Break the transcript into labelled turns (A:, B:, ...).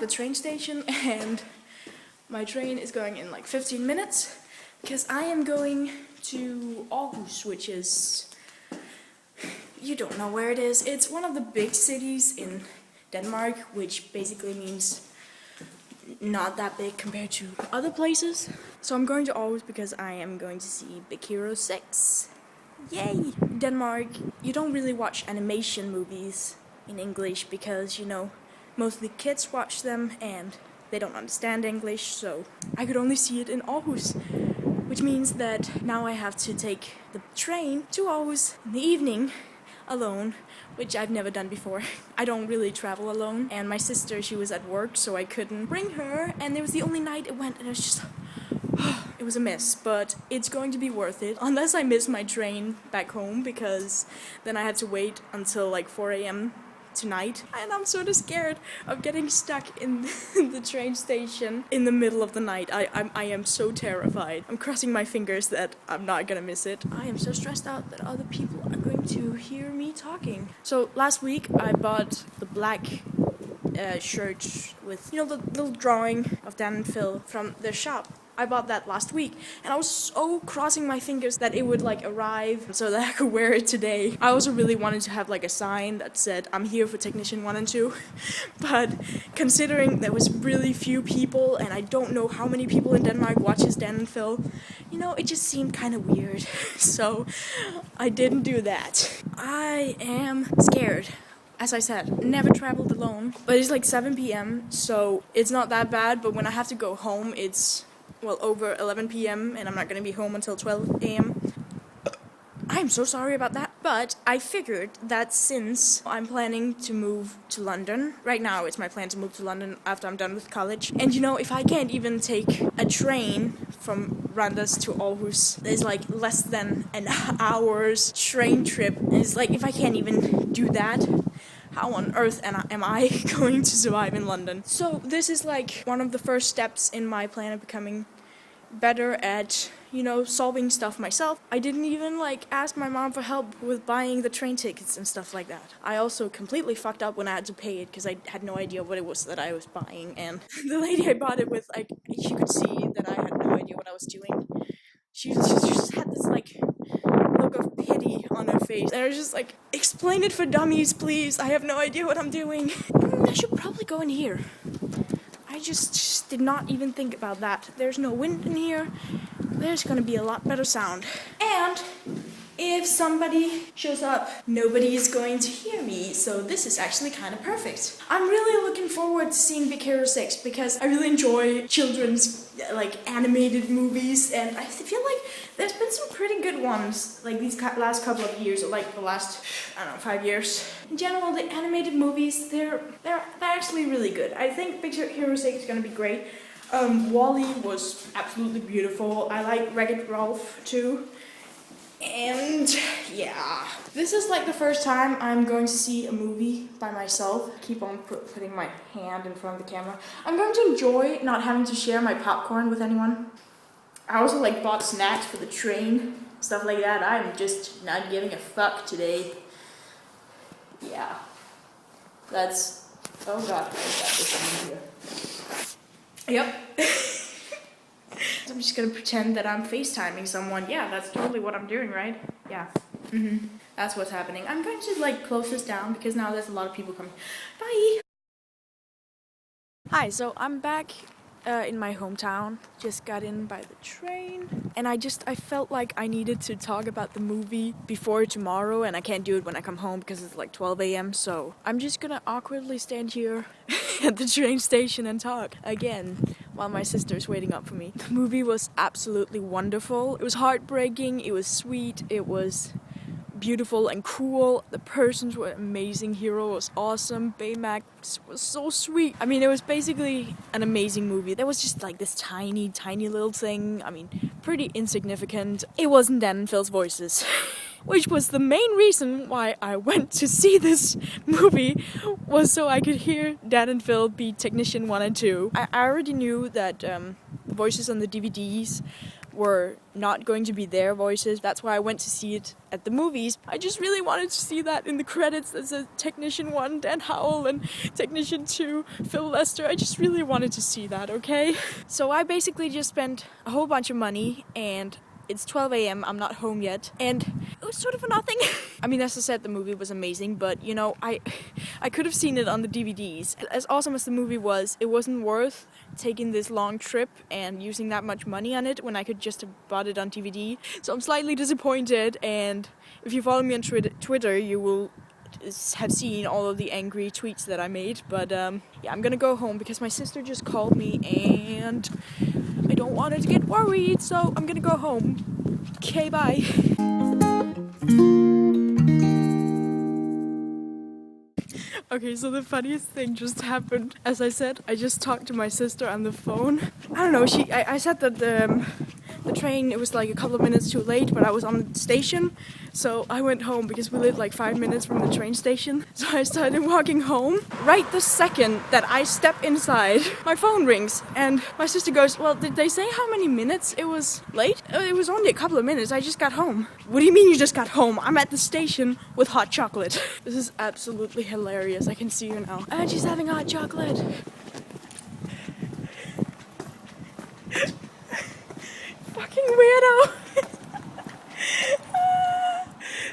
A: train station and my train is going in like 15 minutes because I am going to Aarhus, which is, you don't know where it is. It's one of the big cities in Denmark, which basically means not that big compared to other places. So I'm going to Aarhus because I am going to see Big Hero 6. Yay! Denmark, you don't really watch animation movies in English because, you know, mostly kids watch them and they don't understand English, so I could only see it in Aarhus, which means that now I have to take the train to Aarhus in the evening alone, which I've never done before. I don't really travel alone, and my sister, she was at work, so I couldn't bring her, and it was the only night it went, and it was just it was a mess, but it's going to be worth it, unless I miss my train back home, because then I had to wait until like 4 a.m. tonight, and I'm sort of scared of getting stuck in the train station in the middle of the night. I am so terrified. I'm crossing my fingers that I'm not gonna miss it. I am so stressed out that other people are going to hear me talking. So last week I bought the black shirt with, you know, the little drawing of Dan and Phil from their shop. I bought that last week, and I was so crossing my fingers that it would like arrive so that I could wear it today. I also really wanted to have like a sign that said, I'm here for Technician 1 and 2, but considering there was really few people, and I don't know how many people in Denmark watches Dan and Phil, you know, it just seemed kind of weird, so I didn't do that. I am scared. As I said, never traveled alone, but it's like 7 p.m, so it's not that bad, but when I have to go home, it's over 11 p.m. and I'm not going to be home until 12 a.m. I'm so sorry about that, but I figured that since I'm planning to move to London, right now it's my plan to move to London after I'm done with college, and you know, if I can't even take a train from Randers to Aarhus, there's like less than an hour's train trip. It's like, if I can't even do that, how on earth am I going to survive in London? So this is like one of the first steps in my plan of becoming better at, you know, solving stuff myself. I didn't even like ask my mom for help with buying the train tickets and stuff like that. I also completely fucked up when I had to pay it because I had no idea what it was that I was buying, and the lady I bought it with, like, she could see that I had no idea what I was doing. She just had this like look of pity on her face, and I was just like, explain it for dummies, please. I have no idea what I'm doing. I should probably go in here. I just did not even think about that. There's no wind in here. There's gonna be a lot better sound. And if somebody shows up, nobody is going to hear me, so this is actually kind of perfect. I'm really looking forward to seeing Big Hero 6 because I really enjoy children's like animated movies, and I feel like there's been some pretty good ones like these last couple of years, or like the last, I don't know, 5 years. In general, the animated movies, they're actually really good. I think Big Hero 6 is gonna be great. WALL-E was absolutely beautiful. I like Wreck-It Ralph too. And yeah, this is like the first time I'm going to see a movie by myself. I keep on putting my hand in front of the camera. I'm going to enjoy not having to share my popcorn with anyone. I also like bought snacks for the train, stuff like that. I'm just not giving a fuck today. Yeah, that's, oh god, I got this in here. Yep. I'm just gonna pretend that I'm FaceTiming someone. Yeah, that's totally what I'm doing, right? Yeah. That's what's happening. I'm going to like close this down because now there's a lot of people coming. Bye! Hi, so I'm back in my hometown. Just got in by the train. And I felt like I needed to talk about the movie before tomorrow, and I can't do it when I come home because it's like 12 a.m. So I'm just gonna awkwardly stand here at the train station and talk again while my sister's waiting up for me. The movie was absolutely wonderful. It was heartbreaking, it was sweet, it was beautiful and cool. The persons were amazing. Hero was awesome. Baymax was so sweet. I mean, it was basically an amazing movie. There was just like this tiny little thing. I mean, pretty insignificant. It wasn't Dan and Phil's voices. Which was the main reason why I went to see this movie, was so I could hear Dan and Phil be Technician 1 and 2. I already knew that the voices on the DVDs were not going to be their voices. That's why I went to see it at the movies. I just really wanted to see that in the credits. There's a Technician 1, Dan Howell, and Technician 2, Phil Lester. I just really wanted to see that, okay? So I basically just spent a whole bunch of money, and it's 12 a.m. I'm not home yet, and it was sort of for nothing. I mean, as I said, the movie was amazing, but you know, I could have seen it on the DVDs. As awesome as the movie was, it wasn't worth taking this long trip and using that much money on it when I could just have bought it on DVD. So I'm slightly disappointed, and if you follow me on Twitter, you will have seen all of the angry tweets that I made. But yeah, I'm gonna go home because my sister just called me and I don't want her to get worried, so I'm gonna go home. Okay, bye. Okay, so the funniest thing just happened. As I said, I just talked to my sister on the phone. I don't know, I said that the train, it was like a couple of minutes too late, but I was on the station, so I went home because we lived like 5 minutes from the train station. So I started walking home. Right the second that I step inside, my phone rings, and my sister goes, well, did they say how many minutes it was late? It was only a couple of minutes, I just got home. What do you mean you just got home? I'm at the station with hot chocolate. This is absolutely hilarious, I can see you now. And she's having hot chocolate.